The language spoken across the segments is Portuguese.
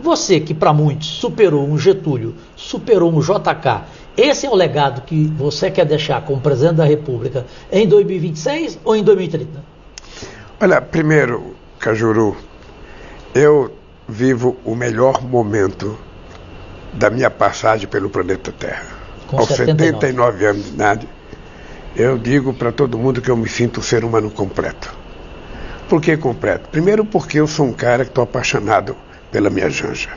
Você, que para muitos superou um Getúlio, superou um JK, esse é o legado que você quer deixar como presidente da República em 2026 ou em 2030? Olha, primeiro, Cajuru, eu vivo o melhor momento da minha passagem pelo planeta Terra. Aos 79 anos de idade, eu digo para todo mundo que eu me sinto um ser humano completo. Por que completo? Primeiro porque eu sou um cara que estou apaixonado pela minha Janja.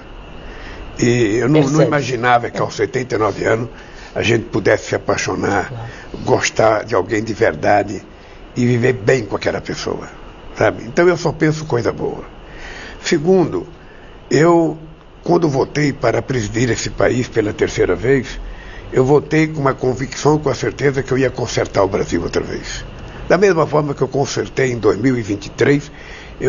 E eu não imaginava que aos 79 anos a gente pudesse se apaixonar, gostar de alguém de verdade e viver bem com aquela pessoa, sabe? Então eu só penso coisa boa. Segundo, eu, quando votei para presidir esse país pela terceira vez, eu votei com uma convicção, com a certeza que eu ia consertar o Brasil outra vez. Da mesma forma que eu consertei em 2023,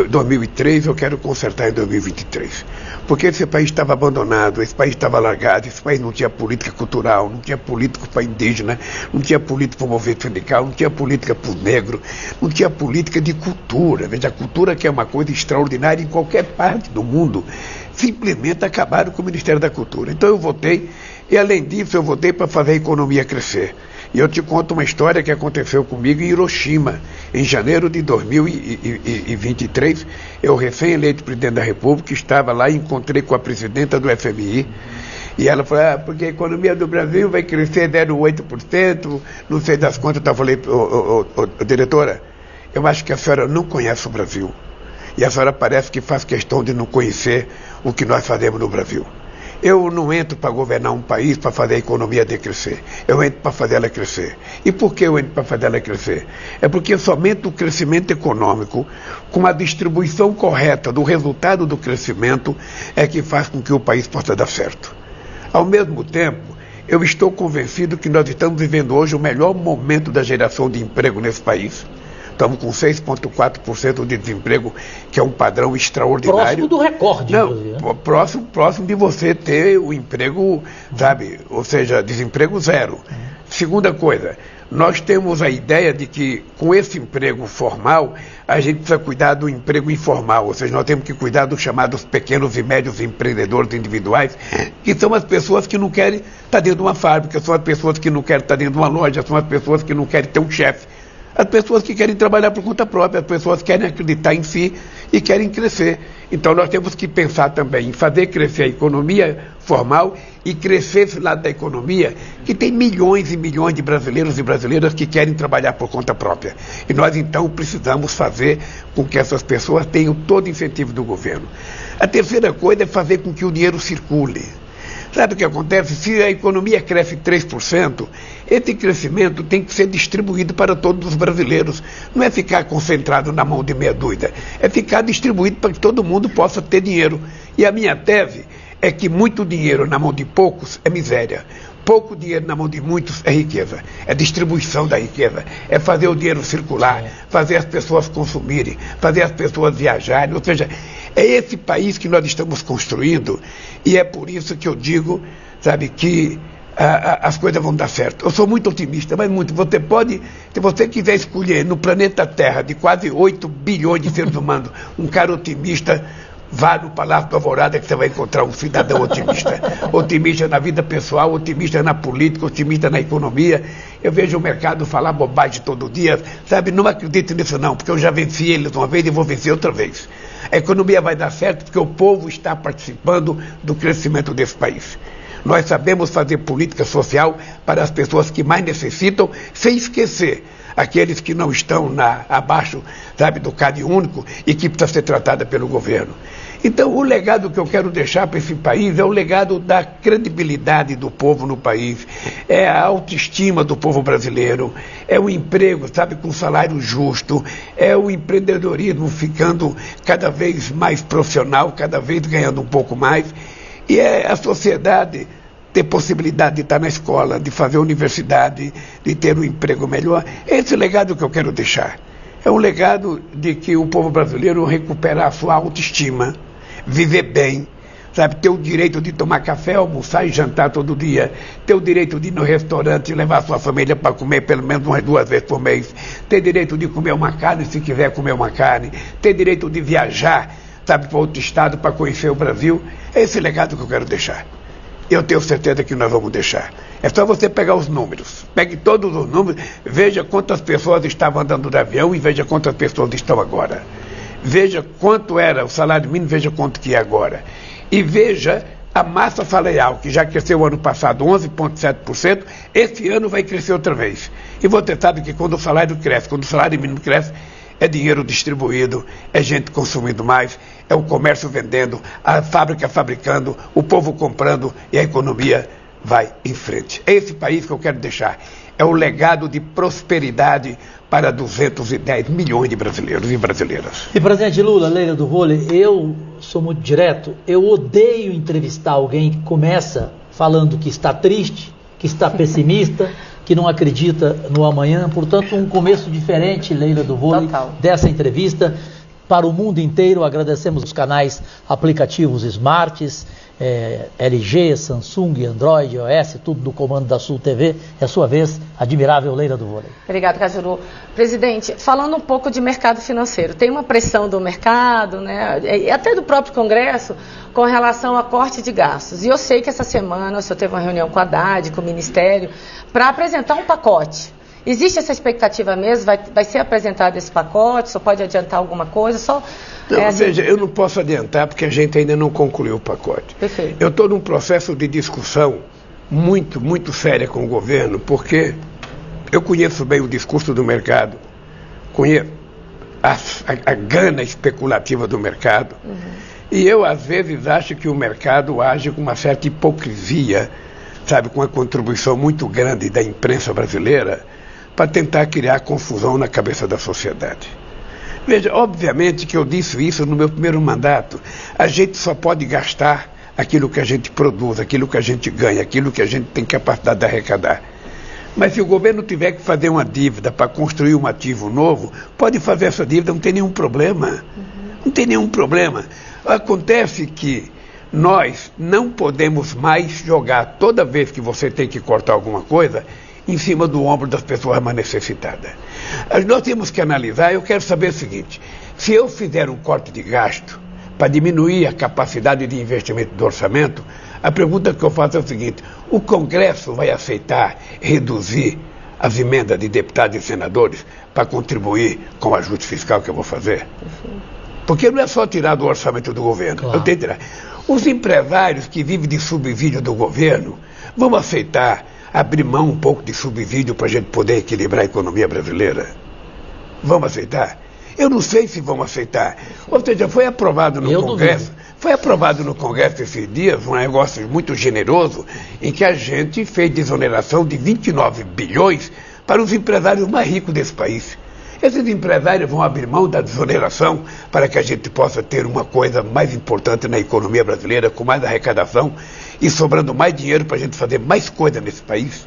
2003 eu quero consertar em 2023. Porque esse país estava abandonado, esse país estava largado, esse país não tinha política cultural, não tinha política para indígena, não tinha política para o movimento sindical, não tinha política para o negro, não tinha política de cultura. Veja, a cultura, que é uma coisa extraordinária em qualquer parte do mundo, simplesmente acabaram com o Ministério da Cultura. Então eu votei, e além disso eu votei para fazer a economia crescer. E eu te conto uma história que aconteceu comigo em Hiroshima, em janeiro de 2023. Eu, recém-eleito presidente da República, estava lá e encontrei com a presidenta do FMI. E ela falou, porque a economia do Brasil vai crescer 0,8%, não sei das quantas. Eu falei, diretora, eu acho que a senhora não conhece o Brasil. E a senhora parece que faz questão de não conhecer o que nós fazemos no Brasil. Eu não entro para governar um país para fazer a economia decrescer. Eu entro para fazer ela crescer. E por que eu entro para fazer ela crescer? É porque somente o crescimento econômico, com a distribuição correta do resultado do crescimento, é que faz com que o país possa dar certo. Ao mesmo tempo, eu estou convencido que nós estamos vivendo hoje o melhor momento da geração de emprego nesse país. Estamos com 6,4% de desemprego, que é um padrão extraordinário. Próximo do recorde, não, próximo de você ter o emprego, sabe? Ou seja, desemprego zero. Segunda coisa, nós temos a ideia de que com esse emprego formal, a gente precisa cuidar do emprego informal. Ou seja, nós temos que cuidar dos chamados pequenos e médios empreendedores individuais, que são as pessoas que não querem estar dentro de uma fábrica, são as pessoas que não querem estar dentro de uma loja, são as pessoas que não querem ter um chefe. As pessoas que querem trabalhar por conta própria, as pessoas que querem acreditar em si e querem crescer. Então nós temos que pensar também em fazer crescer a economia formal e crescer esse lado da economia, que tem milhões e milhões de brasileiros e brasileiras que querem trabalhar por conta própria. E nós então precisamos fazer com que essas pessoas tenham todo o incentivo do governo. A terceira coisa é fazer com que o dinheiro circule. Sabe o que acontece? Se a economia cresce 3%, esse crescimento tem que ser distribuído para todos os brasileiros. Não é ficar concentrado na mão de meia dúzia, é ficar distribuído para que todo mundo possa ter dinheiro. E a minha tese é que muito dinheiro na mão de poucos é miséria. Pouco dinheiro na mão de muitos é riqueza. É distribuição da riqueza. É fazer o dinheiro circular, fazer as pessoas consumirem, fazer as pessoas viajarem. Ou seja, é esse país que nós estamos construindo, e é por isso que eu digo, sabe, que as coisas vão dar certo. Eu sou muito otimista, mas muito. Você pode, se você quiser escolher no planeta Terra, de quase 8 bilhões de seres humanos, um cara otimista, vá no Palácio do Alvorada que você vai encontrar um cidadão otimista. Otimista na vida pessoal, otimista na política, otimista na economia. Eu vejo o mercado falar bobagem todo dia, sabe? Não acredito nisso não, porque eu já venci eles uma vez e vou vencer outra vez. A economia vai dar certo porque o povo está participando do crescimento desse país. Nós sabemos fazer política social para as pessoas que mais necessitam, sem esquecer aqueles que não estão abaixo, sabe, do CAD único e que precisa ser tratada pelo governo. Então, o legado que eu quero deixar para esse país é o legado da credibilidade do povo no país, é a autoestima do povo brasileiro, é o emprego, sabe, com salário justo, é o empreendedorismo ficando cada vez mais profissional, cada vez ganhando um pouco mais, e é a sociedade ter possibilidade de estar na escola, de fazer universidade, de ter um emprego melhor. É esse legado que eu quero deixar. É um legado de que o povo brasileiro recuperar a sua autoestima, viver bem, sabe, ter o direito de tomar café, almoçar e jantar todo dia, ter o direito de ir no restaurante e levar a sua família para comer pelo menos umas 2 vezes por mês, ter direito de comer uma carne se quiser comer uma carne, ter direito de viajar, sabe, para outro estado, para conhecer o Brasil. É esse legado que eu quero deixar. Eu tenho certeza que nós vamos deixar. É só você pegar os números. Pegue todos os números, veja quantas pessoas estavam andando de avião e veja quantas pessoas estão agora. Veja quanto era o salário mínimo, veja quanto que é agora. E veja a massa salarial, que já cresceu ano passado 11,7%, esse ano vai crescer outra vez. E você sabe que quando o salário cresce, quando o salário mínimo cresce, é dinheiro distribuído, é gente consumindo mais, é o comércio vendendo, a fábrica fabricando, o povo comprando e a economia vai em frente. É esse país que eu quero deixar. É o legado de prosperidade para 210 milhões de brasileiros e brasileiras. E, presidente Lula, Leila do Vôlei, eu sou muito direto, eu odeio entrevistar alguém que começa falando que está triste, que está pessimista, que não acredita no amanhã. Portanto, um começo diferente, Leila do Vôlei, dessa entrevista para o mundo inteiro. Agradecemos os canais aplicativos smarts, LG, Samsung, Android, iOS, tudo do comando da Sul TV. É a sua vez, admirável Leila do Vôlei. Obrigado, Cajuru. Presidente, falando um pouco de mercado financeiro, tem uma pressão do mercado, né, e até do próprio Congresso, com relação a corte de gastos. E eu sei que essa semana o senhor teve uma reunião com a Haddad, com o Ministério, para apresentar um pacote. Existe essa expectativa mesmo? Vai ser apresentado esse pacote? Só pode adiantar alguma coisa? Não, veja, eu não posso adiantar porque a gente ainda não concluiu o pacote. Perfeito. Eu estou num processo de discussão muito, muito séria com o governo, porque eu conheço bem o discurso do mercado, conheço a gana especulativa do mercado, e eu, às vezes, acho que o mercado age com uma certa hipocrisia, sabe, com uma contribuição muito grande da imprensa brasileira, para tentar criar confusão na cabeça da sociedade. Veja, obviamente que eu disse isso no meu primeiro mandato, a gente só pode gastar aquilo que a gente produz, aquilo que a gente ganha, aquilo que a gente tem capacidade de arrecadar. Mas se o governo tiver que fazer uma dívida para construir um ativo novo, pode fazer essa dívida, não tem nenhum problema. Não tem nenhum problema. Acontece que nós não podemos mais jogar, toda vez que você tem que cortar alguma coisa, em cima do ombro das pessoas mais necessitadas. Nós temos que analisar, eu quero saber o seguinte, se eu fizer um corte de gasto para diminuir a capacidade de investimento do orçamento, a pergunta que eu faço é o seguinte, o Congresso vai aceitar reduzir as emendas de deputados e senadores para contribuir com o ajuste fiscal que eu vou fazer? Porque não é só tirar do orçamento do governo, claro. Eu tenho que tirar. Os empresários que vivem de subsídio do governo vão aceitar abrir mão um pouco de subsídio para a gente poder equilibrar a economia brasileira? Vamos aceitar? Eu não sei se vão aceitar. Ou seja, foi aprovado no Congresso, foi aprovado no Congresso esses dias um negócio muito generoso em que a gente fez desoneração de 29 bilhões para os empresários mais ricos desse país. Esses empresários vão abrir mão da desoneração para que a gente possa ter uma coisa mais importante na economia brasileira, com mais arrecadação e sobrando mais dinheiro para a gente fazer mais coisa nesse país.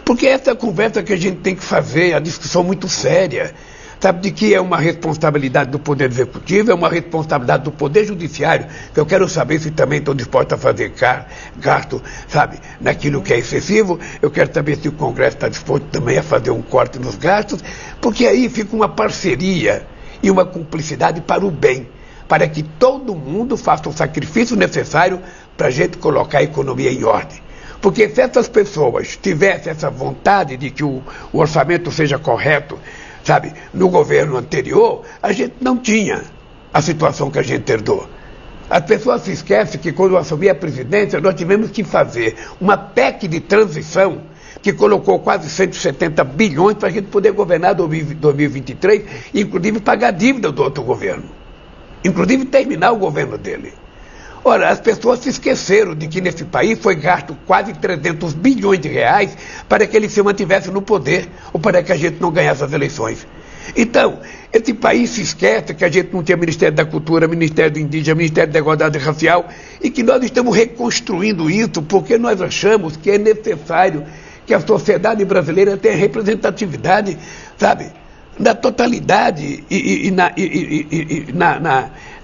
Porque essa é a conversa que a gente tem que fazer, a discussão muito séria. Sabe de que é uma responsabilidade do Poder Executivo, é uma responsabilidade do Poder Judiciário, que eu quero saber se também estão dispostos a fazer gasto, sabe, naquilo que é excessivo. Eu quero saber se o Congresso está disposto também a fazer um corte nos gastos, porque aí fica uma parceria e uma cumplicidade para o bem, para que todo mundo faça o sacrifício necessário para a gente colocar a economia em ordem. Porque se essas pessoas tivessem essa vontade de que o orçamento seja correto, sabe, no governo anterior, a gente não tinha a situação que a gente herdou. As pessoas se esquecem que quando eu assumi a presidência, nós tivemos que fazer uma PEC de transição que colocou quase 170 bilhões para a gente poder governar 2023, inclusive pagar a dívida do outro governo. Inclusive terminar o governo dele. Ora, as pessoas se esqueceram de que nesse país foi gasto quase 300 bilhões de reais para que ele se mantivesse no poder, ou para que a gente não ganhasse as eleições. Então, esse país se esquece que a gente não tinha Ministério da Cultura, Ministério do Indígena, Ministério da Igualdade Racial, e que nós estamos reconstruindo isso porque nós achamos que é necessário que a sociedade brasileira tenha representatividade, sabe, na totalidade e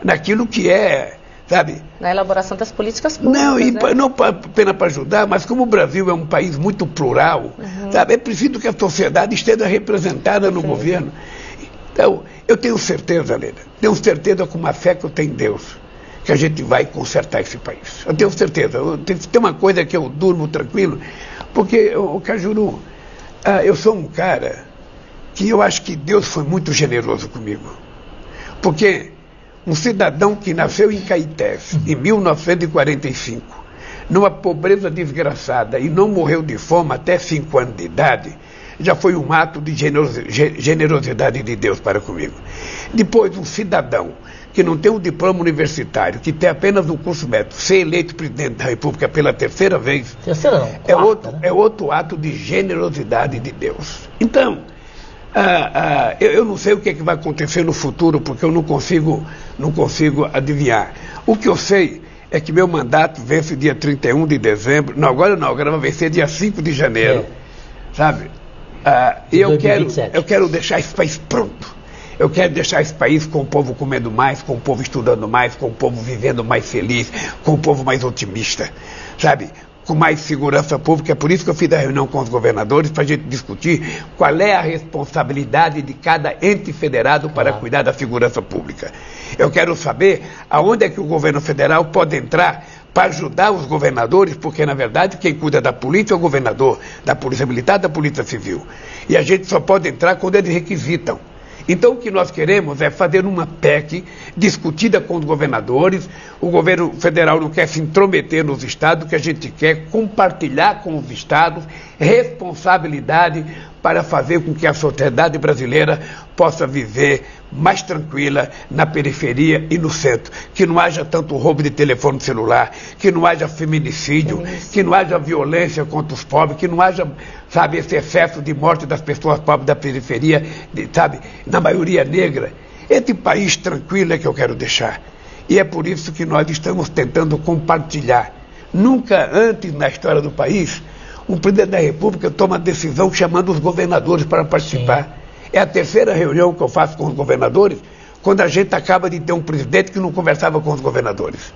naquilo que é, sabe? Na elaboração das políticas públicas. Não apenas para ajudar, mas como o Brasil é um país muito plural, sabe? É preciso que a sociedade esteja representada no governo. Então, eu tenho certeza, Leila, tenho certeza com uma fé que eu tenho em Deus, que a gente vai consertar esse país. Eu tenho certeza. Tem uma coisa que eu durmo tranquilo, porque, Cajuru, eu sou um cara que eu acho que Deus foi muito generoso comigo. Porque um cidadão que nasceu em Caetés, em 1945, numa pobreza desgraçada e não morreu de fome até 5 anos de idade, já foi um ato de generosidade de Deus para comigo. Depois, um cidadão que não tem um diploma universitário, que tem apenas um curso médico, ser eleito presidente da República pela terceira vez, é outro ato de generosidade de Deus. Então, eu não sei o que vai acontecer no futuro, porque eu não consigo adivinhar. O que eu sei é que meu mandato vence dia 31 de dezembro, agora vai vencer dia 5 de janeiro, sabe? E eu quero deixar esse país pronto. Eu quero deixar esse país com o povo comendo mais, com o povo estudando mais, com o povo vivendo mais feliz, com o povo mais otimista, sabe? Com mais segurança pública. É por isso que eu fiz a reunião com os governadores, para a gente discutir qual é a responsabilidade de cada ente federado para cuidar da segurança pública. Eu quero saber aonde é que o governo federal pode entrar para ajudar os governadores, porque, na verdade, quem cuida da polícia é o governador, da polícia militar, da polícia civil. E a gente só pode entrar quando eles requisitam. Então, o que nós queremos é fazer uma PEC discutida com os governadores. O governo federal não quer se intrometer nos estados, o que a gente quer compartilhar com os estados responsabilidade para fazer com que a sociedade brasileira possa viver mais tranquila na periferia e no centro. Que não haja tanto roubo de telefone celular, que não haja feminicídio, que não haja violência contra os pobres, que não haja, sabe, esse excesso de morte das pessoas pobres da periferia, sabe, na maioria negra. Esse país tranquilo é que eu quero deixar. E é por isso que nós estamos tentando compartilhar. Nunca antes na história do país um presidente da República toma decisão chamando os governadores para participar. Sim. É a terceira reunião que eu faço com os governadores, quando a gente acaba de ter um presidente que não conversava com os governadores.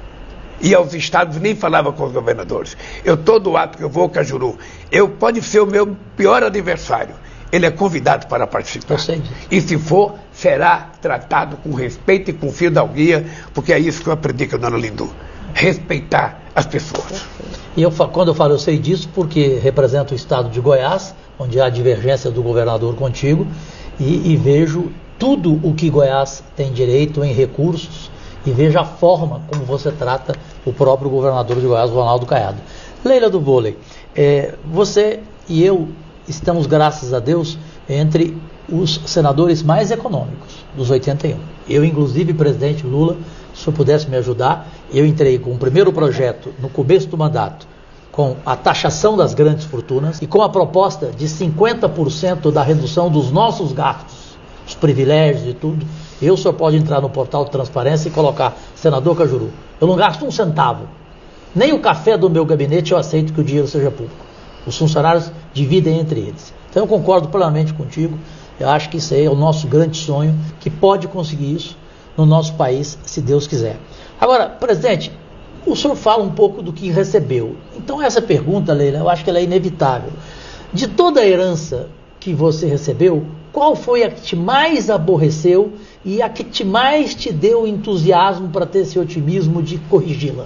E aos estados nem falava com os governadores. Todo ato que eu vou, Cajuru, pode ser o meu pior adversário. Ele é convidado para participar. E se for, será tratado com respeito e com fidalguia, porque é isso que eu aprendi com a dona Lindu. Respeitar as pessoas. E quando eu falo, eu sei disso porque represento o estado de Goiás, onde há divergência do governador contigo, e vejo tudo o que Goiás tem direito em recursos, e vejo a forma como você trata o próprio governador de Goiás, Ronaldo Caiado. Leila do Vôlei, você e eu estamos, graças a Deus, entre os senadores mais econômicos dos 81. Eu, inclusive, presidente Lula, se eu pudesse me ajudar, eu entrei com o primeiro projeto no começo do mandato, com a taxação das grandes fortunas e com a proposta de 50% da redução dos nossos gastos, os privilégios e tudo. O senhor pode entrar no portal de transparência e colocar senador Cajuru. Eu não gasto um centavo. Nem o café do meu gabinete eu aceito que o dinheiro seja público. Os funcionários dividem entre eles. Então eu concordo plenamente contigo. Eu acho que isso aí é o nosso grande sonho, que pode conseguir isso no nosso país, se Deus quiser. Agora, presidente, o senhor fala um pouco do que recebeu. Então essa pergunta, Leila, eu acho que ela é inevitável. De toda a herança que você recebeu, qual foi a que te mais aborreceu e a que mais te deu entusiasmo para ter esse otimismo de corrigi-la?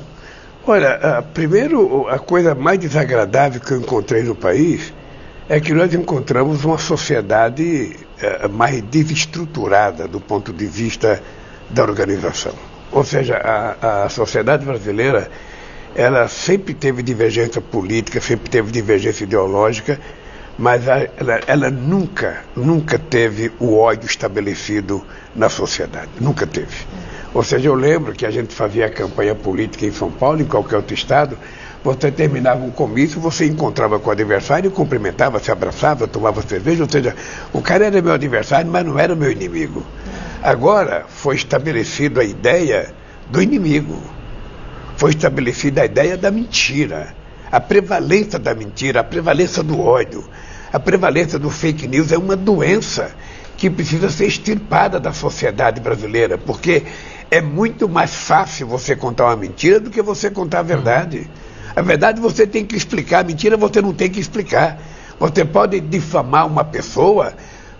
Olha, primeiro, a coisa mais desagradável que eu encontrei no país é que nós encontramos uma sociedade mais desestruturada do ponto de vista da organização. Ou seja, a sociedade brasileira, ela sempre teve divergência política, sempre teve divergência ideológica, mas ela nunca teve o ódio estabelecido na sociedade, nunca teve. Ou seja, eu lembro que a gente fazia campanha política em São Paulo, em qualquer outro estado, você terminava um comício, você encontrava com o adversário, cumprimentava, se abraçava, tomava cerveja, ou seja, o cara era meu adversário, mas não era meu inimigo. Agora foi estabelecida a ideia do inimigo, foi estabelecida a ideia da mentira, a prevalência da mentira, a prevalência do ódio, a prevalência do fake news é uma doença que precisa ser extirpada da sociedade brasileira, porque é muito mais fácil você contar uma mentira do que você contar a verdade. A verdade você tem que explicar, a mentira você não tem que explicar. Você pode difamar uma pessoa,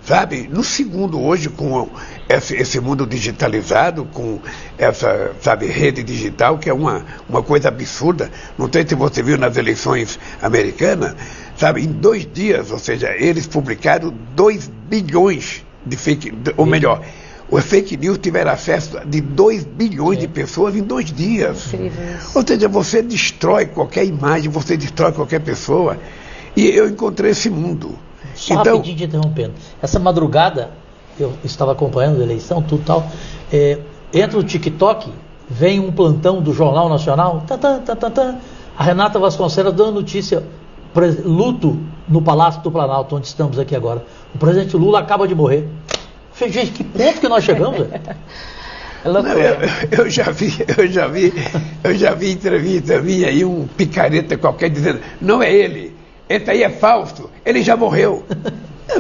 sabe? No segundo, hoje, com esse mundo digitalizado, com essa, sabe, rede digital, que é uma coisa absurda. Não sei se você viu nas eleições americanas, sabe? Em 2 dias, ou seja, eles publicaram 2 bilhões de ou melhor, os fake news tiveram acesso de 2 bilhões de pessoas em 2 dias. Incrível. Ou seja, você destrói qualquer imagem, você destrói qualquer pessoa. E eu encontrei esse mundo. Só então, rapidinho te interrompendo. Essa madrugada, eu estava acompanhando a eleição, tudo tal, entra no TikTok, vem um plantão do Jornal Nacional, a Renata Vasconcelos dando notícia, luto no Palácio do Planalto, onde estamos aqui agora. O presidente Lula acaba de morrer. Falei, gente, que ponto que nós chegamos? Não, eu já vi entrevista minha aí, um picareta qualquer dizendo, não é ele, esse aí é falso, ele já morreu.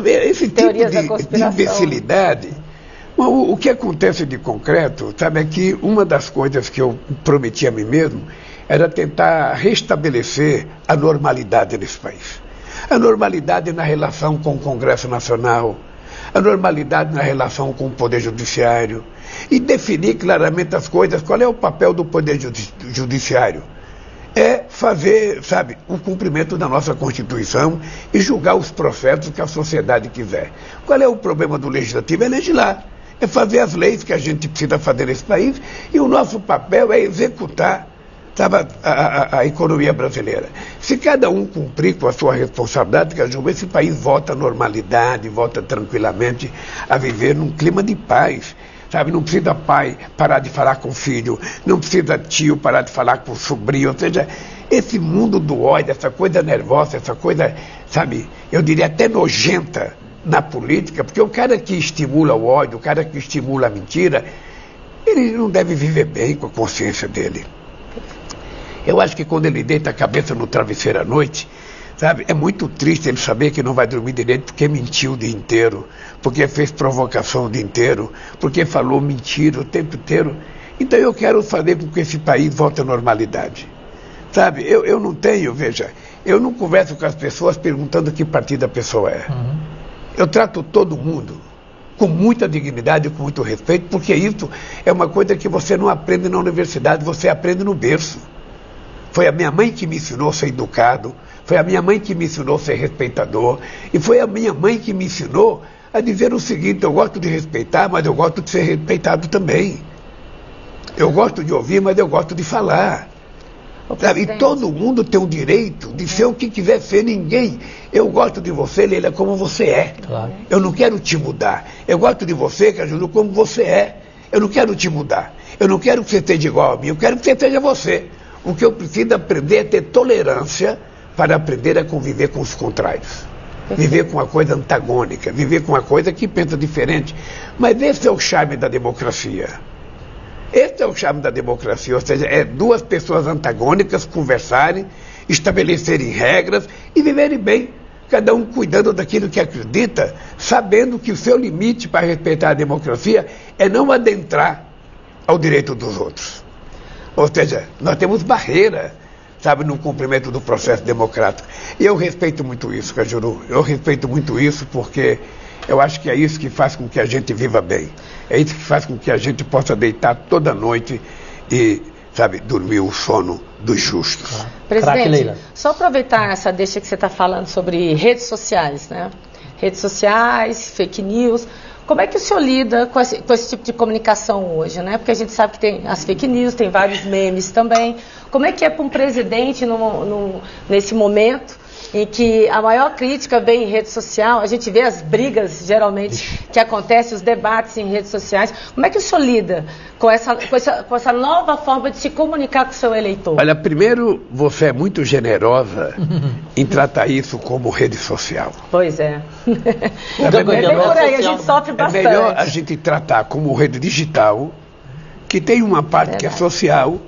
Esse tipo de imbecilidade. O que acontece de concreto, sabe, é que uma das coisas que eu prometi a mim mesmo era tentar restabelecer a normalidade nesse país. A normalidade na relação com o Congresso Nacional, a normalidade na relação com o Poder Judiciário e definir claramente as coisas. Qual é o papel do Poder Judiciário? É fazer, sabe, o cumprimento da nossa Constituição e julgar os processos que a sociedade quiser. Qual é o problema do Legislativo? É legislar. É fazer as leis que a gente precisa fazer nesse país e o nosso papel é executar, sabe, a economia brasileira. Se cada um cumprir com a sua responsabilidade, esse país volta à normalidade, volta tranquilamente a viver num clima de paz. Sabe, não precisa pai parar de falar com o filho, não precisa tio parar de falar com o sobrinho, ou seja, esse mundo do ódio, essa coisa nervosa, essa coisa, sabe, eu diria até nojenta na política, porque o cara que estimula o ódio, o cara que estimula a mentira, ele não deve viver bem com a consciência dele. Eu acho que quando ele deita a cabeça no travesseiro à noite, sabe, é muito triste ele saber que não vai dormir direito porque mentiu o dia inteiro, porque fez provocação o dia inteiro, porque falou mentira o tempo inteiro. Então eu quero fazer com que esse país volte à normalidade. Sabe, eu não tenho, veja, eu não converso com as pessoas perguntando que partido a pessoa é. Eu trato todo mundo com muita dignidade e com muito respeito, porque isso é uma coisa que você não aprende na universidade, você aprende no berço. Foi a minha mãe que me ensinou a ser educado, foi a minha mãe que me ensinou a ser respeitador, e foi a minha mãe que me ensinou a dizer o seguinte: eu gosto de respeitar, mas eu gosto de ser respeitado também. Eu gosto de ouvir, mas eu gosto de falar. E todo mundo tem o direito de ser o que quiser ser. Ninguém. Eu gosto de você, Leila, como você é. Claro. Eu não quero te mudar. Eu gosto de você, Cajuru, como você é. Eu não quero te mudar. Eu não quero que você seja igual a mim. Eu quero que você seja você. O que eu preciso aprender é ter tolerância para aprender a conviver com os contrários. Viver com uma coisa antagônica, viver com uma coisa que pensa diferente. Mas esse é o charme da democracia. Esse é o charme da democracia, ou seja, é 2 pessoas antagônicas conversarem, estabelecerem regras e viverem bem, cada um cuidando daquilo que acredita, sabendo que o seu limite para respeitar a democracia é não adentrar ao direito dos outros. Ou seja, nós temos barreira, sabe, no cumprimento do processo democrático. E eu respeito muito isso, Cajuru. Eu respeito muito isso porque eu acho que é isso que faz com que a gente viva bem. É isso que faz com que a gente possa deitar toda noite e, sabe, dormir o sono dos justos. Presidente, só aproveitar essa deixa que você está falando sobre redes sociais, né? Redes sociais, fake news. Como é que o senhor lida com esse tipo de comunicação hoje, né? Porque a gente sabe que tem as fake news, tem vários memes também. Como é que é para um presidente nesse momento em que a maior crítica vem em rede social, a gente vê as brigas, geralmente, que acontecem, os debates em redes sociais. Como é que o senhor lida com essa nova forma de se comunicar com o seu eleitor? Olha, primeiro, você é muito generosa em tratar isso como rede social. Pois é. É bem por aí, a gente sofre bastante. É melhor a gente tratar como rede digital, que tem uma parte que é social,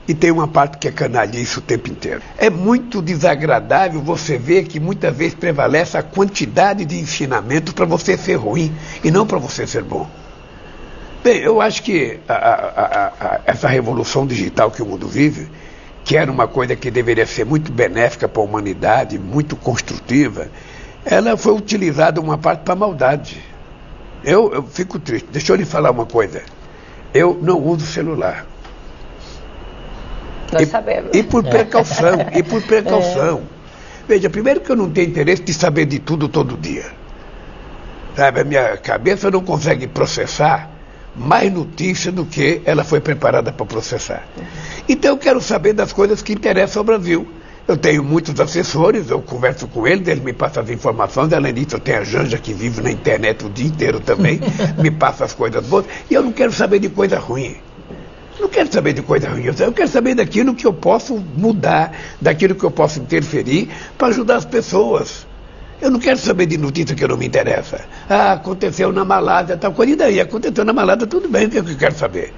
e tem uma parte que é canalice o tempo inteiro. É muito desagradável você ver que muitas vezes prevalece a quantidade de ensinamento para você ser ruim e não para você ser bom. Bem, eu acho que essa revolução digital que o mundo vive, que era uma coisa que deveria ser muito benéfica para a humanidade, muito construtiva, ela foi utilizada uma parte para maldade. Eu fico triste. Deixa eu lhe falar uma coisa. Eu não uso celular. Nós sabemos. E por precaução, Veja, primeiro que eu não tenho interesse de saber de tudo todo dia. Sabe, a minha cabeça não consegue processar mais notícia do que ela foi preparada para processar. Então eu quero saber das coisas que interessam ao Brasil. Eu tenho muitos assessores, eu converso com eles me passam as informações. Além disso, eu tenho a Janja, que vive na internet o dia inteiro também, me passa as coisas boas. E eu não quero saber de coisa ruim. Não quero saber de coisa ruim. Eu quero saber daquilo que eu posso mudar, daquilo que eu posso interferir para ajudar as pessoas. Eu não quero saber de notícia que não me interessa. Ah, aconteceu na Malásia, tal coisa. E daí? Aconteceu na Malásia, tudo bem, o que eu quero saber?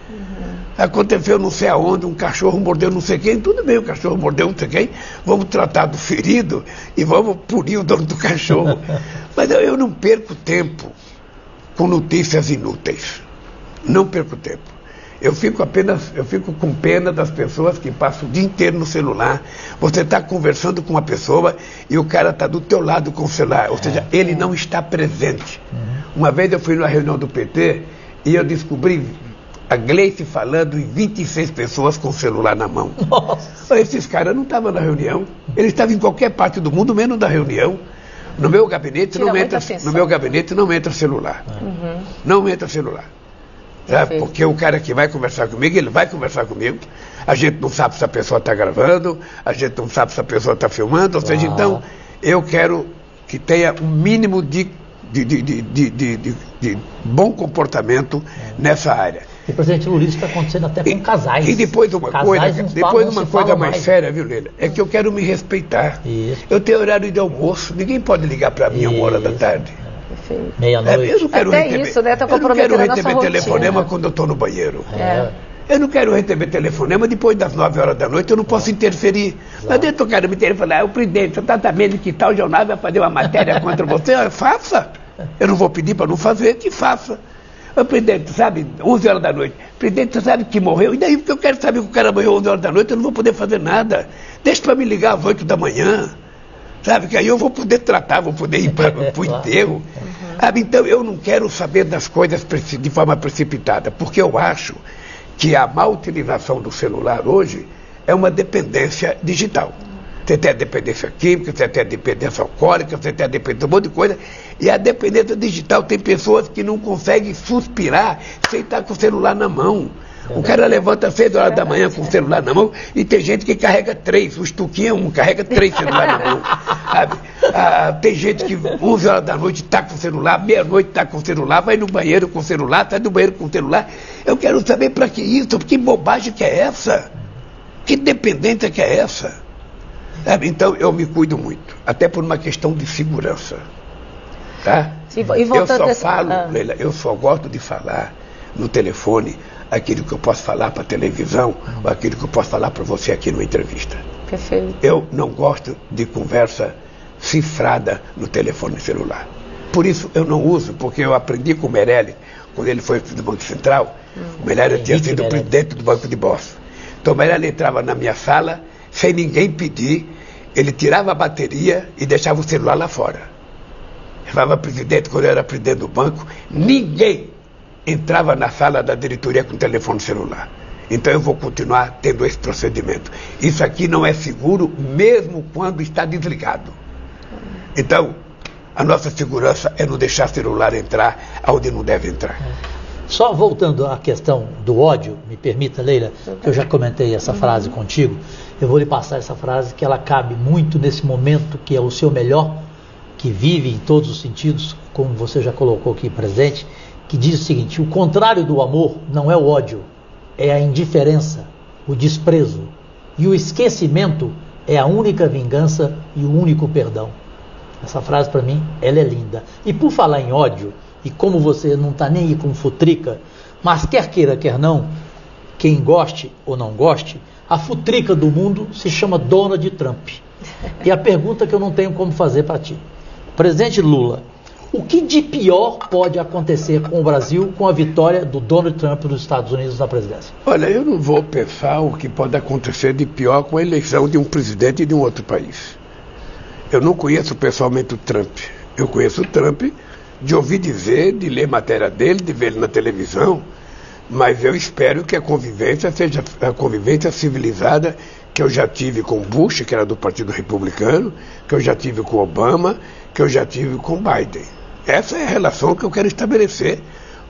Aconteceu não sei aonde, um cachorro mordeu não sei quem, tudo bem, o cachorro mordeu não sei quem, vamos tratar do ferido e vamos punir o dono do cachorro. Mas eu não perco tempo com notícias inúteis. Não perco tempo. Eu fico com pena das pessoas que passam o dia inteiro no celular. Você está conversando com uma pessoa e o cara está do teu lado com o celular, ou seja, ele não está presente. Uma vez eu fui numa reunião do PT e eu descobri a Gleice falando em 26 pessoas com o celular na mão. Nossa. Esses caras não estavam na reunião. Eles estavam em qualquer parte do mundo, menos na reunião. No meu gabinete não entra celular. Não entra celular. Porque o cara que vai conversar comigo, ele vai conversar comigo. A gente não sabe se a pessoa está gravando, a gente não sabe se a pessoa está filmando. Ou seja, então, eu quero que tenha um mínimo de bom comportamento nessa área. E, presidente Lula, isso está acontecendo até com casais. E depois uma coisa mais séria, viu, Leila? É que eu quero me respeitar. Isso. Eu tenho horário de almoço, ninguém pode ligar para mim a 1h da tarde. Meia-noite. Eu não quero receber telefonema rotina. quando eu estou no banheiro. Eu não quero receber telefonema depois das 9h da noite, eu não posso interferir. Não adianta o cara me telefonar, o presidente, você está sabendo que tal jornal vai fazer uma matéria contra você? Faça. Eu não vou pedir para não fazer, que faça. O presidente, sabe, 11h da noite. O presidente, você sabe que morreu? E daí, porque eu quero saber que o cara morreu 11h da noite, eu não vou poder fazer nada. Deixa para me ligar às 8 da manhã. Sabe, que aí eu vou poder tratar, vou poder ir para o enterro. Então, eu não quero saber das coisas de forma precipitada, porque eu acho que a má utilização do celular hoje é uma dependência digital. Você tem a dependência química, você tem a dependência alcoólica, você tem a dependência de um monte de coisa. E a dependência digital tem pessoas que não conseguem suspirar sem estar com o celular na mão. O cara levanta às 6h da manhã com o celular na mão e tem gente que carrega 3. O Estuquinha carrega 3 celulares na mão. Sabe? Tem gente que 11h da noite está com o celular, meia-noite está com o celular, vai no banheiro com o celular, sai do banheiro com o celular. Eu quero saber para que isso, que bobagem que é essa? Que dependência que é essa? Então eu me cuido muito, até por uma questão de segurança. Tá? Eu só falo, Leila, eu só gosto de falar no telefone aquilo que eu posso falar para a televisão ou aquilo que eu posso falar para você aqui numa entrevista. Perfeito. Eu não gosto de conversa cifrada no telefone celular. Por isso eu não uso, porque eu aprendi com o Meirelles, quando ele foi do Banco Central, o Meirelles tinha sido presidente do Banco de Boston. Então o Meirelles entrava na minha sala, sem ninguém pedir, ele tirava a bateria e deixava o celular lá fora. Eu falava, presidente, quando eu era presidente do banco, ninguém entrava na sala da diretoria com telefone celular. Então eu vou continuar tendo esse procedimento. Isso aqui não é seguro, mesmo quando está desligado. Então, a nossa segurança é não deixar celular entrar onde não deve entrar. Só voltando à questão do ódio, me permita, Leila, que eu já comentei essa frase contigo, eu vou lhe passar essa frase que ela cabe muito nesse momento que é o seu melhor, que vive em todos os sentidos, como você já colocou aqui presente, que diz o seguinte: o contrário do amor não é o ódio, é a indiferença, o desprezo, e o esquecimento é a única vingança e o único perdão. Essa frase para mim, ela é linda. E por falar em ódio, e como você não está nem aí com futrica, mas quer queira, quer não, quem goste ou não goste, a futrica do mundo se chama Donald Trump. E a pergunta que eu não tenho como fazer para ti: presidente Lula, o que de pior pode acontecer com o Brasil com a vitória do Donald Trump nos Estados Unidos na presidência? Olha, eu não vou pensar o que pode acontecer de pior com a eleição de um presidente de um outro país. eu não conheço pessoalmente o Trump. Eu conheço o Trump de ouvir dizer, de ler matéria dele, de ver ele na televisão, mas eu espero que a convivência seja a convivência civilizada que eu já tive com Bush, que era do Partido Republicano, que eu já tive com Obama, que eu já tive com Biden. Essa é a relação que eu quero estabelecer,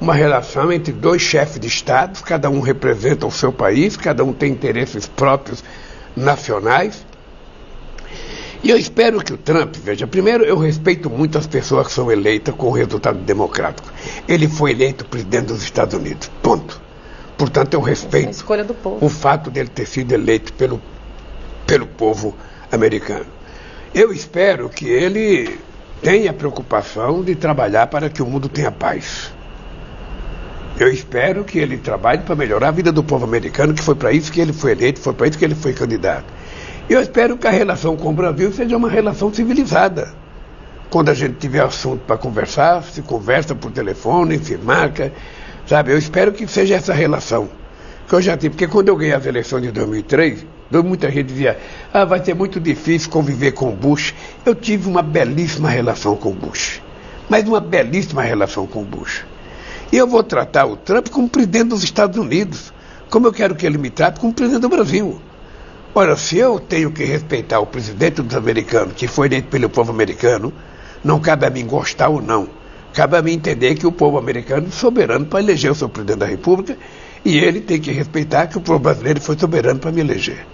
uma relação entre dois chefes de Estado, cada um representa o seu país, cada um tem interesses próprios nacionais. E eu espero que o Trump, veja, primeiro eu respeito muito as pessoas que são eleitas com o resultado democrático. Ele foi eleito presidente dos Estados Unidos, ponto. Portanto, eu respeito a escolha do povo. O fato dele ter sido eleito pelo povo americano. Eu espero que ele tenha preocupação de trabalhar para que o mundo tenha paz. Eu espero que ele trabalhe para melhorar a vida do povo americano, que foi para isso que ele foi eleito, foi para isso que ele foi candidato. Eu espero que a relação com o Brasil seja uma relação civilizada. Quando a gente tiver assunto para conversar, se conversa por telefone, se marca, sabe? Eu espero que seja essa relação que eu já tive. Porque quando eu ganhei as eleições de 2003, muita gente dizia, vai ser muito difícil conviver com o Bush. Eu tive uma belíssima relação com o Bush. Mas uma belíssima relação com o Bush. E eu vou tratar o Trump como presidente dos Estados Unidos, como eu quero que ele me trate como presidente do Brasil. Ora, se eu tenho que respeitar o presidente dos americanos, que foi eleito pelo povo americano, não cabe a mim gostar ou não. Cabe a mim entender que o povo americano é soberano para eleger o seu presidente da República e ele tem que respeitar que o povo brasileiro foi soberano para me eleger.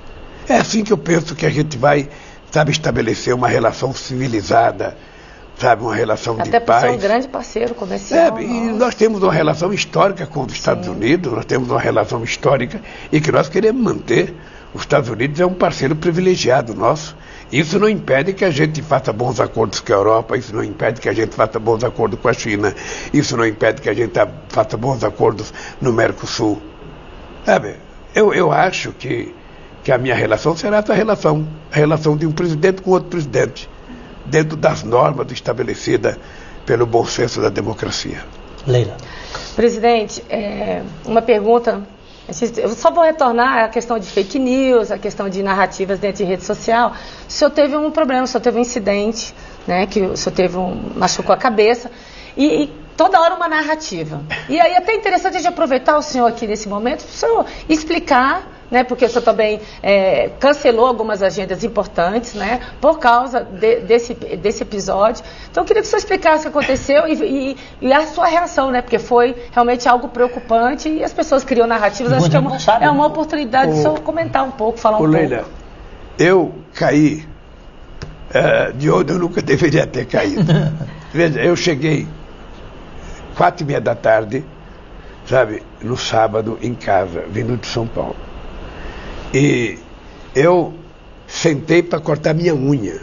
É assim que eu penso que a gente vai, sabe, estabelecer uma relação civilizada, sabe, uma relação de paz. Até por ser um grande parceiro comercial. E nós temos uma relação histórica com os Estados Unidos, nós temos uma relação histórica e que nós queremos manter. Os Estados Unidos é um parceiro privilegiado nosso. Isso não impede que a gente faça bons acordos com a Europa, isso não impede que a gente faça bons acordos com a China, isso não impede que a gente faça bons acordos no Mercosul. Sabe, eu acho que a minha relação será essa relação, a relação de um presidente com outro presidente, dentro das normas estabelecidas pelo bom senso da democracia. Leila. Presidente, uma pergunta. Eu só vou retornar à questão de fake news, à questão de narrativas dentro de rede social. O senhor teve um problema, o senhor teve um incidente, né, que o senhor machucou a cabeça, e toda hora uma narrativa. E aí é até interessante a gente aproveitar o senhor aqui nesse momento, para o senhor explicar, né, porque o senhor também cancelou algumas agendas importantes, né, por causa desse episódio. Então eu queria que o senhor explicasse o que aconteceu e a sua reação, né, porque foi realmente algo preocupante e as pessoas criam narrativas. Acho que é uma oportunidade de o senhor comentar um pouco, falar um pouco. Leila, eu caí de onde eu nunca deveria ter caído. Veja, eu cheguei 4:30 da tarde, sabe, no sábado em casa, vindo de São Paulo. E eu sentei para cortar minha unha.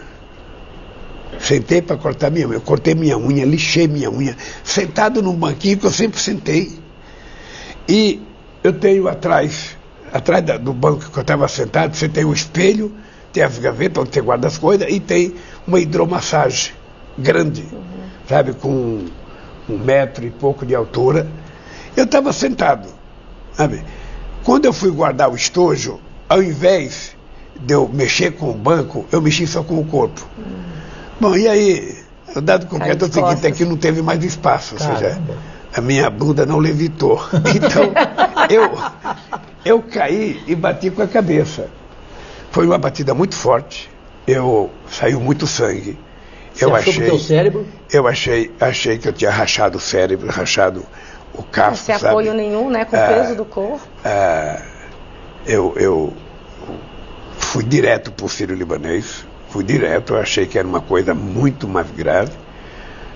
Eu cortei minha unha, lixei minha unha, sentado num banquinho que eu sempre sentei. E eu tenho atrás do banco que eu estava sentado, você tem um espelho, tem as gavetas onde você guarda as coisas, e tem uma hidromassagem grande, sabe, com 1 metro e pouco de altura. Eu estava sentado, sabe. Quando eu fui guardar o estojo, ao invés de eu mexer com o banco, eu mexi só com o corpo. Bom, e aí, o dado concreto é o seguinte, é que não teve mais espaço, ou seja, a minha bunda não levitou. Então, eu caí e bati com a cabeça. Foi uma batida muito forte, saiu muito sangue. Você achou pro teu cérebro? Eu achei que eu tinha rachado o cérebro, rachado o casco, sem apoio nenhum, né, com o peso do corpo. Eu fui direto para o Sírio-Libanês, eu achei que era uma coisa muito mais grave.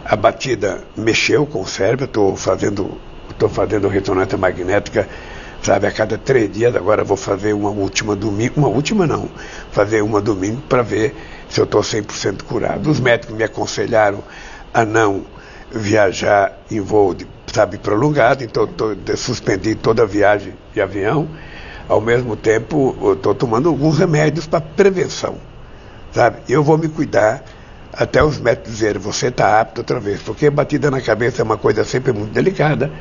A batida mexeu com o cérebro, estou fazendo ressonância magnética, sabe, a cada 3 dias, agora vou fazer uma domingo para ver se eu estou 100% curado. Os médicos me aconselharam a não viajar em voo, sabe, prolongado, então suspendi toda a viagem de avião. Ao mesmo tempo, eu estou tomando alguns remédios para prevenção, sabe? Eu vou me cuidar até os médicos dizerem, você está apto outra vez, porque batida na cabeça é uma coisa sempre muito delicada.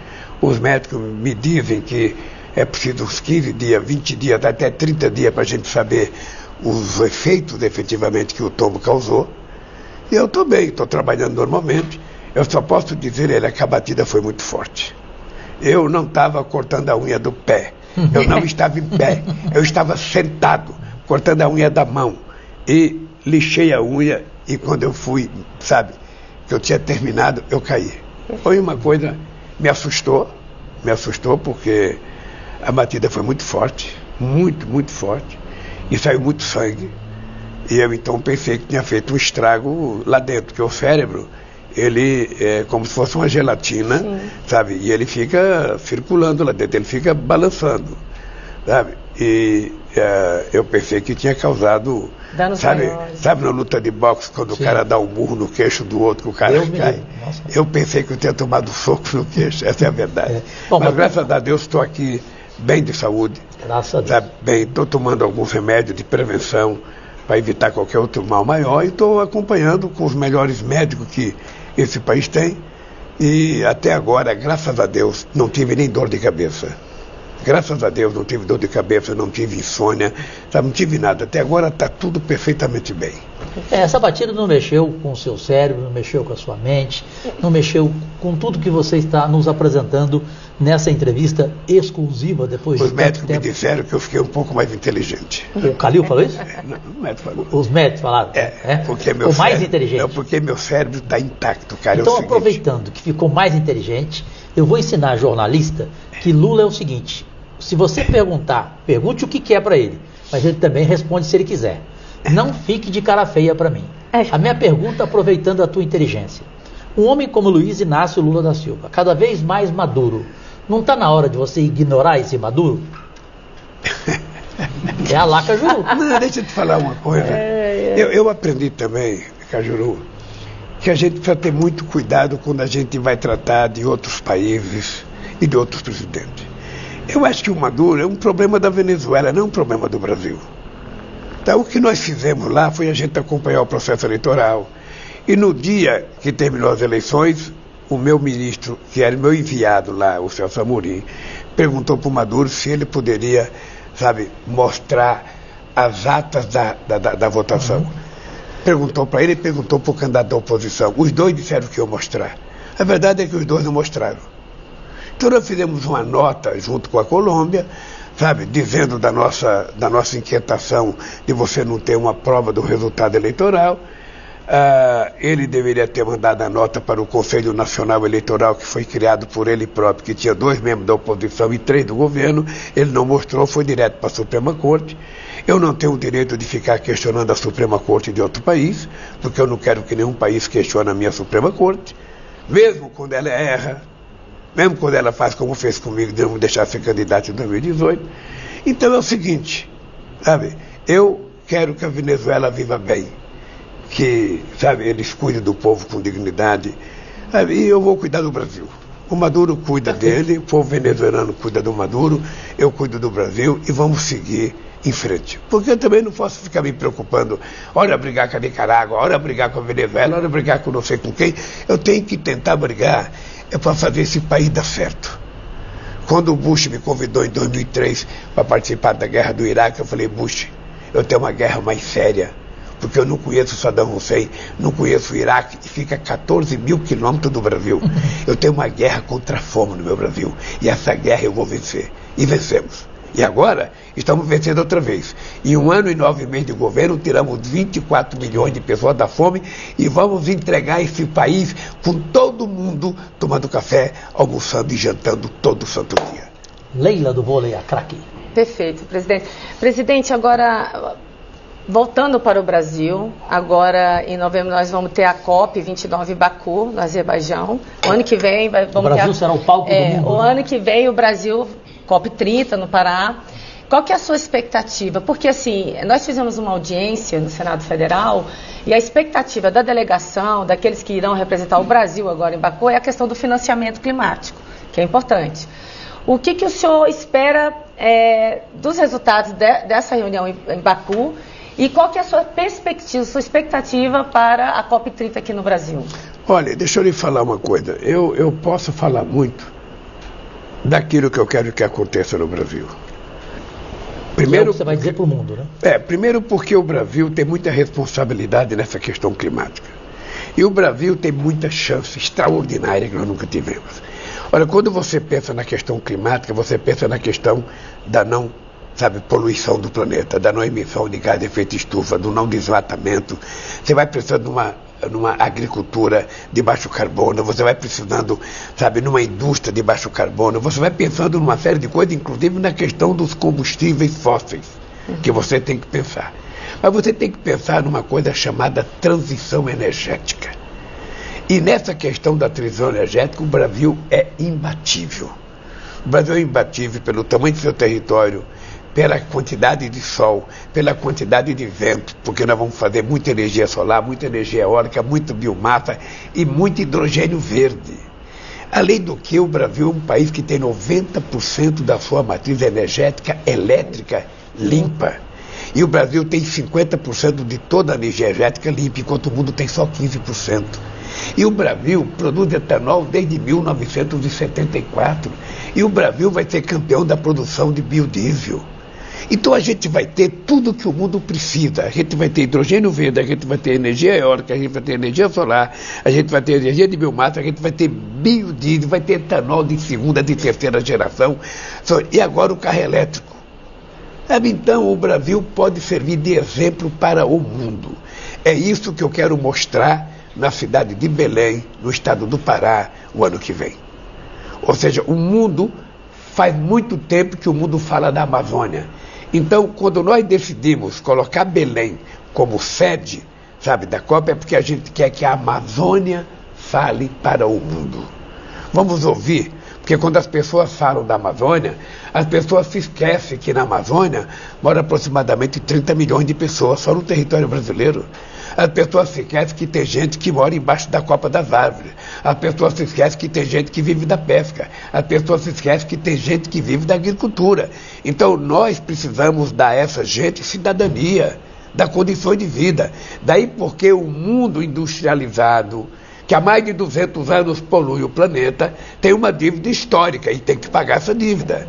Os médicos me dizem que é preciso uns 15 dias, 20 dias, até 30 dias para a gente saber os efeitos efetivamente que o tombo causou. E eu estou bem, estou trabalhando normalmente. Eu só posso dizer ele que a batida foi muito forte. Eu não estava cortando a unha do pé. Eu não estava em pé. Eu estava sentado, cortando a unha da mão. E lixei a unha e quando eu fui, sabe, que eu tinha terminado, eu caí. Foi uma coisa, me assustou porque a batida foi muito forte, muito forte, e saiu muito sangue. E eu então pensei que tinha feito um estrago lá dentro, porque o cérebro, ele é como se fosse uma gelatina, sim, sabe? E ele fica circulando lá dentro, ele fica balançando, sabe? E eu pensei que tinha causado, danos maiores. Sabe na luta de boxe, quando sim, o cara dá um murro no queixo do outro, que o cara cai? Eu pensei que eu tinha tomado soco no queixo, essa é a verdade. Bom, mas graças a Deus estou aqui bem de saúde. Graças a Deus. Tá bem, estou tomando alguns remédios de prevenção para evitar qualquer outro mal maior e estou acompanhando com os melhores médicos que esse país tem. E até agora, graças a Deus, não tive nem dor de cabeça. Graças a Deus não tive dor de cabeça, não tive insônia, sabe, não tive nada. Até agora está tudo perfeitamente bem. Essa batida não mexeu com o seu cérebro, não mexeu com a sua mente, não mexeu com tudo que você está nos apresentando nessa entrevista exclusiva depois de tanto tempo. Os médicos me disseram que eu fiquei um pouco mais inteligente. O Calil falou isso? Não, o médico falou. Os médicos falaram? Porque meu ficou mais inteligente. Não, porque meu cérebro está intacto, cara. Então, aproveitando que ficou mais inteligente, eu vou ensinar a jornalista que Lula é o seguinte: se você perguntar, pergunte o que quer para ele, mas ele também responde se ele quiser. Não fique de cara feia para mim. A minha pergunta, aproveitando a tua inteligência: um homem como Luiz Inácio Lula da Silva, cada vez mais maduro, não está na hora de você ignorar esse maduro? É a lá, Cajuru. Não, deixa eu te falar uma coisa. Eu aprendi também, Cajuru, que a gente precisa ter muito cuidado quando a gente vai tratar de outros países e de outros presidentes. Eu acho que o Maduro é um problema da Venezuela, não um problema do Brasil. Então, o que nós fizemos lá foi a gente acompanhar o processo eleitoral. E no dia que terminou as eleições, o meu ministro, que era meu enviado lá, o Celso Amorim, perguntou para o Maduro se ele poderia, sabe, mostrar as atas da votação. Perguntou para ele e perguntou para o candidato da oposição. Os dois disseram que iam mostrar. A verdade é que os dois não mostraram. Então nós fizemos uma nota junto com a Colômbia, sabe, dizendo da nossa inquietação de você não ter uma prova do resultado eleitoral. Ele deveria ter mandado a nota para o Conselho Nacional Eleitoral, que foi criado por ele próprio, que tinha 2 membros da oposição e 3 do governo. Ele não mostrou, foi direto para a Suprema Corte. Eu não tenho o direito de ficar questionando a Suprema Corte de outro país, porque eu não quero que nenhum país questione a minha Suprema Corte, mesmo quando ela erra, mesmo quando ela faz como fez comigo, de não me deixar ser candidato em 2018. Então é o seguinte, sabe, eu quero que a Venezuela viva bem, que, sabe, eles cuidem do povo com dignidade, sabe, e eu vou cuidar do Brasil. O Maduro cuida dele, o povo venezuelano cuida do Maduro, eu cuido do Brasil e vamos seguir em frente. Porque eu também não posso ficar me preocupando, olha brigar com a Nicarágua, olha brigar com a Venezuela, olha brigar com não sei com quem. Eu tenho que tentar brigar para fazer esse país dar certo. Quando o Bush me convidou em 2003 para participar da guerra do Iraque, eu falei, Bush, eu tenho uma guerra mais séria, porque eu não conheço Saddam Hussein, não conheço o Iraque, e fica a 14 mil quilômetros do Brasil. Eu tenho uma guerra contra a fome no meu Brasil, e essa guerra eu vou vencer. E vencemos. E agora, estamos vencendo outra vez. Em 1 ano e 9 meses de governo, tiramos 24 milhões de pessoas da fome e vamos entregar esse país com todo mundo tomando café, almoçando e jantando todo santo dia. Leila do Vôlei, a craque. Perfeito, presidente. Presidente, agora, voltando para o Brasil, agora em novembro nós vamos ter a COP29 em Baku, no Azerbaijão. O ano que vem vamos ter... O Brasil será o palco do mundo. O ano que vem o Brasil... COP30 no Pará. Qual que é a sua expectativa? Porque assim, nós fizemos uma audiência no Senado Federal e a expectativa da delegação, daqueles que irão representar o Brasil agora em Baku, é a questão do financiamento climático, que é importante. O que o senhor espera dos resultados dessa reunião em Baku e qual que é a sua perspectiva, sua expectativa para a COP30 aqui no Brasil? Olha, deixa eu lhe falar uma coisa. Eu posso falar muito daquilo que eu quero que aconteça no Brasil. Primeiro, você vai dizer para o mundo, né? Primeiro porque o Brasil tem muita responsabilidade nessa questão climática. E o Brasil tem muita chance extraordinária que nós nunca tivemos. Olha, quando você pensa na questão climática, você pensa na questão da não, poluição do planeta, da não emissão de gás de efeito estufa, do não desmatamento. Você vai precisando numa agricultura de baixo carbono, você vai precisando, numa indústria de baixo carbono, você vai pensando numa série de coisas, inclusive na questão dos combustíveis fósseis, que você tem que pensar. Mas você tem que pensar numa coisa chamada transição energética. E nessa questão da transição energética, o Brasil é imbatível. O Brasil é imbatível pelo tamanho do seu território, pela quantidade de sol, pela quantidade de vento, porque nós vamos fazer muita energia solar, muita energia eólica, muita biomassa e muito hidrogênio verde. Além do que, o Brasil é um país que tem 90% da sua matriz energética elétrica limpa. E o Brasil tem 50% de toda a energia elétrica limpa, enquanto o mundo tem só 15%. E o Brasil produz etanol desde 1974. E o Brasil vai ser campeão da produção de biodiesel. Então a gente vai ter tudo que o mundo precisa. A gente vai ter hidrogênio verde, a gente vai ter energia eólica, a gente vai ter energia solar, a gente vai ter energia de biomassa, a gente vai ter biodiesel, vai ter etanol de segunda, de terceira geração. E agora o carro elétrico. Então o Brasil pode servir de exemplo para o mundo. É isso que eu quero mostrar na cidade de Belém, no estado do Pará, o ano que vem. Ou seja, o mundo, faz muito tempo que o mundo fala da Amazônia. Então, quando nós decidimos colocar Belém como sede, da Copa, é porque a gente quer que a Amazônia fale para o mundo. Vamos ouvir, porque quando as pessoas falam da Amazônia, as pessoas se esquecem que na Amazônia mora aproximadamente 30 milhões de pessoas, só no território brasileiro. As pessoas se esquecem que tem gente que mora embaixo da copa das árvores. As pessoas se esquecem que tem gente que vive da pesca. As pessoas se esquecem que tem gente que vive da agricultura. Então nós precisamos dar a essa gente cidadania, dar condições de vida. Daí porque o mundo industrializado, que há mais de 200 anos polui o planeta, tem uma dívida histórica e tem que pagar essa dívida.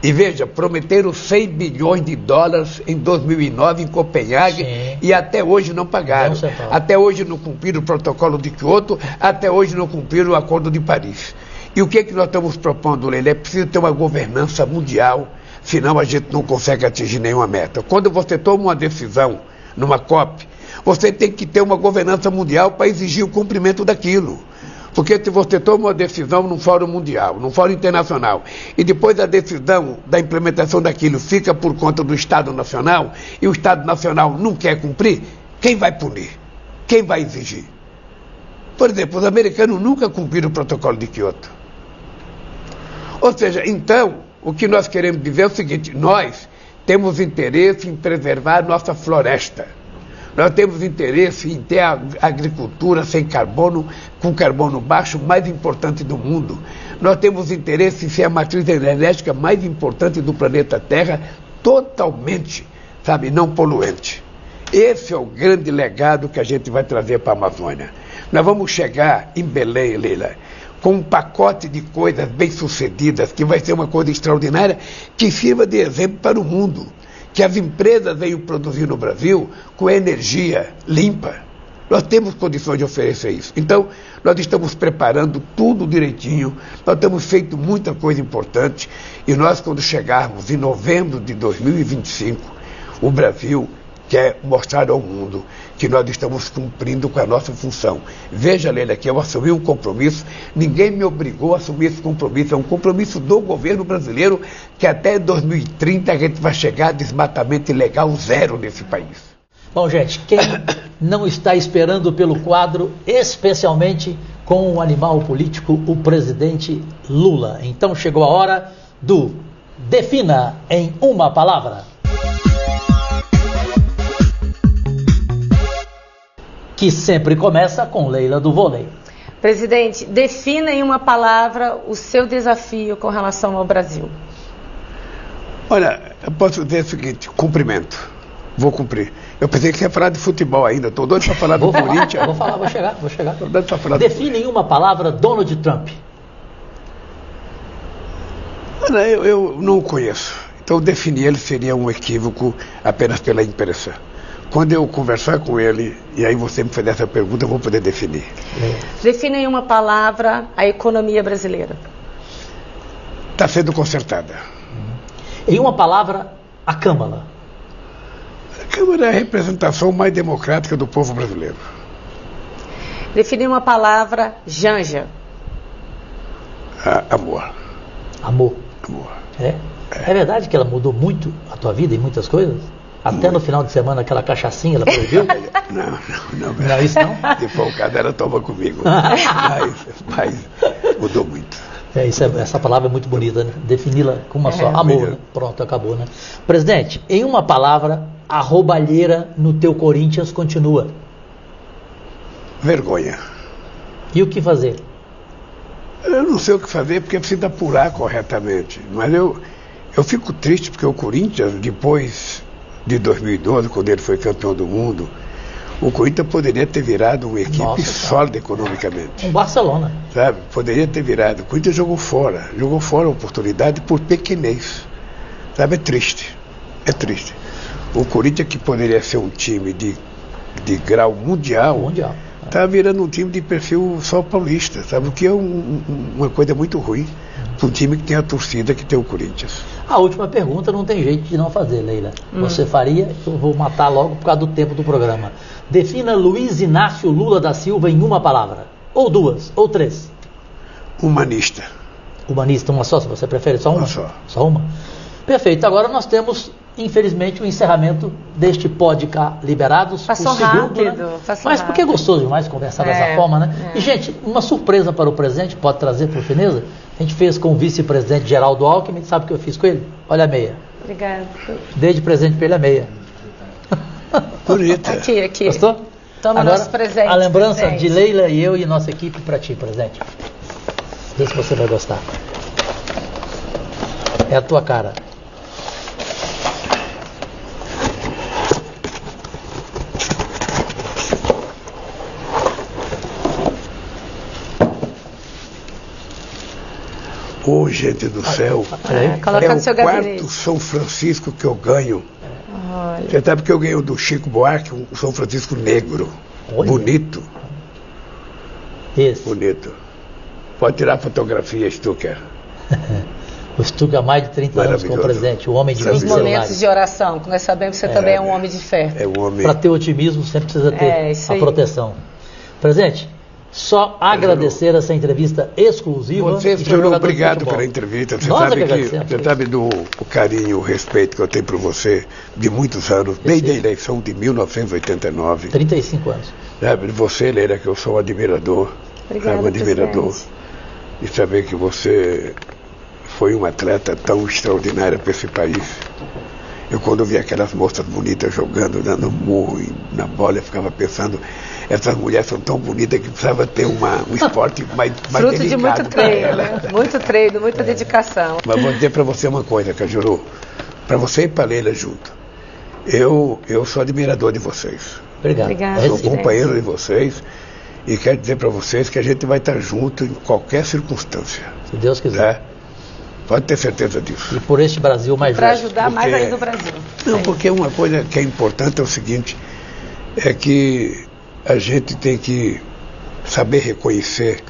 E veja, prometeram 100 bilhões de dólares em 2009 em Copenhague. Sim. E até hoje não pagaram. Até hoje não cumpriram o protocolo de Kyoto, até hoje não cumpriram o Acordo de Paris. E o que nós estamos propondo, Leila? É preciso ter uma governança mundial, senão a gente não consegue atingir nenhuma meta. Quando você toma uma decisão numa COP, você tem que ter uma governança mundial para exigir o cumprimento daquilo. Porque se você toma uma decisão num fórum mundial, num fórum internacional, e depois a decisão da implementação daquilo fica por conta do Estado Nacional, e o Estado Nacional não quer cumprir, quem vai punir? Quem vai exigir? Por exemplo, os americanos nunca cumpriram o protocolo de Kyoto. Ou seja, então, o que nós queremos dizer é o seguinte: nós temos interesse em preservar nossa floresta. Nós temos interesse em ter a agricultura sem carbono, com carbono baixo, mais importante do mundo. Nós temos interesse em ser a matriz energética mais importante do planeta Terra, totalmente, não poluente. Esse é o grande legado que a gente vai trazer para a Amazônia. Nós vamos chegar em Belém, Leila, com um pacote de coisas bem-sucedidas, que vai ser uma coisa extraordinária, que sirva de exemplo para o mundo. Que as empresas venham produzir no Brasil com energia limpa. Nós temos condições de oferecer isso. Então, nós estamos preparando tudo direitinho, nós temos feito muita coisa importante, e nós, quando chegarmos em novembro de 2025, o Brasil quer mostrar ao mundo que nós estamos cumprindo com a nossa função. Veja, Leila, que eu assumi um compromisso, ninguém me obrigou a assumir esse compromisso, é um compromisso do governo brasileiro, que até 2030 a gente vai chegar a desmatamento ilegal zero nesse país. Bom, gente, quem não está esperando pelo quadro, especialmente com o animal político, o presidente Lula. Então chegou a hora do Defina em uma Palavra. Que sempre começa com Leila do Vôlei. Presidente, defina em uma palavra o seu desafio com relação ao Brasil. Olha, eu posso dizer o seguinte: cumprimento. Vou cumprir. Eu pensei que ia falar de futebol ainda, estou doido para falar do Corinthians. Vou chegar. Estou doido para falar. Define em uma palavra Donald Trump. Olha, eu não o conheço. Então definir ele seria um equívoco apenas pela impressão. Quando eu conversar com ele, e aí você me fizer essa pergunta, eu vou poder definir. Define em uma palavra a economia brasileira. Está sendo consertada. Em uma palavra, a Câmara. A Câmara é a representação mais democrática do povo brasileiro. Define em uma palavra, Janja. Amor. Amor. Amor. É verdade que ela mudou muito a tua vida em muitas coisas? Até no final de semana, aquela cachaçinha, ela proibiu? Não. Não, isso não? Se for o caso, ela toma comigo. Mas mudou muito. Essa palavra é muito bonita, né? Defini-la com uma só. Amor, né? Pronto, acabou, né? Presidente, em uma palavra, a roubalheira no teu Corinthians continua. Vergonha. E o que fazer? Eu não sei o que fazer porque precisa apurar corretamente. Mas eu fico triste porque o Corinthians, depois de 2012, quando ele foi campeão do mundo, o Corinthians poderia ter virado uma equipe sólida economicamente. Um Barcelona. Sabe? Poderia ter virado. O Corinthians jogou fora a oportunidade por pequenez. Sabe? É triste. É triste. O Corinthians, que poderia ser um time de grau mundial. Está virando um time de perfil só paulista, sabe? O que é uma coisa muito ruim para um time que tem a torcida que tem o Corinthians. A última pergunta não tem jeito de não fazer, Leila. Você faria? Eu vou matar logo por causa do tempo do programa. Defina Luiz Inácio Lula da Silva em uma palavra. Ou duas, ou três. Humanista. Humanista, uma só? Se você prefere só uma? Uma só. Só uma? Perfeito. Agora nós temos, infelizmente, o encerramento deste podcast Liberados. Passou o segundo, rápido. né? Passou Mas porque é gostoso demais conversar dessa forma, né? E, gente, uma surpresa para o presidente, pode trazer, por fineza? A gente fez com o vice-presidente Geraldo Alckmin, sabe o que eu fiz com ele? Olha a meia. Obrigada. Dei de presente para ele a meia. Bonita. Aqui. Gostou? Toma agora, nosso presente. A lembrança presente. de Leila e eu e nossa equipe para ti, presente. Vê se você vai gostar. É a tua cara. Ô, gente do céu, Coloca é no seu o quarto gabinete. São Francisco que eu ganho. Olha. Você sabe que eu ganhei do Chico Buarque, um São Francisco negro. Olha. Bonito. Esse. Bonito. Pode tirar fotografia, Stucker. O Stuck há mais de 30 anos como presidente, o homem de 20 Os momentos celulares. de oração, que nós sabemos que você também é um homem de fé. É um homem. Para ter otimismo, sempre precisa ter isso a aí. proteção. Presidente, só agradecer essa entrevista exclusiva. Você, e foi senhor, jogador de obrigado futebol. pela entrevista. Você Nós sabe, agradecemos. você sabe do o carinho e o respeito que eu tenho por você de muitos anos, desde a eleição de 1989. 35 anos. Sabe, de você, Leila, que eu sou um admirador. Obrigada, um admirador. presidente. E saber que você foi um atleta tão extraordinário para esse país. Eu, quando vi aquelas moças bonitas jogando, dando murro na bola, eu ficava pensando, essas mulheres são tão bonitas que precisava ter um esporte mais Fruto delicado de muito pra treino, ela. né? Muito treino, muita dedicação. Mas vou dizer para você uma coisa, Cajuru, para você e para Leila junto. Eu sou admirador de vocês. Obrigado. Obrigada, Sou presidente. companheiro de vocês e quero dizer para vocês que a gente vai estar junto em qualquer circunstância. Se Deus quiser. Né? Pode ter certeza disso. E por este Brasil mais Para justo. ajudar mais ainda o Brasil. Não, porque uma coisa que é importante é o seguinte, é que a gente tem que saber reconhecer,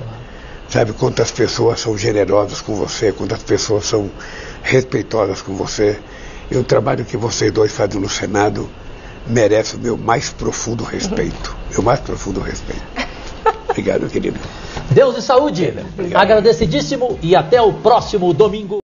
sabe, quantas pessoas são generosas com você, quantas pessoas são respeitosas com você. E o trabalho que vocês dois fazem no Senado merece o meu mais profundo respeito. Meu mais profundo respeito. Obrigado, querido. Deus e saúde. Obrigado. Agradecidíssimo e até o próximo domingo.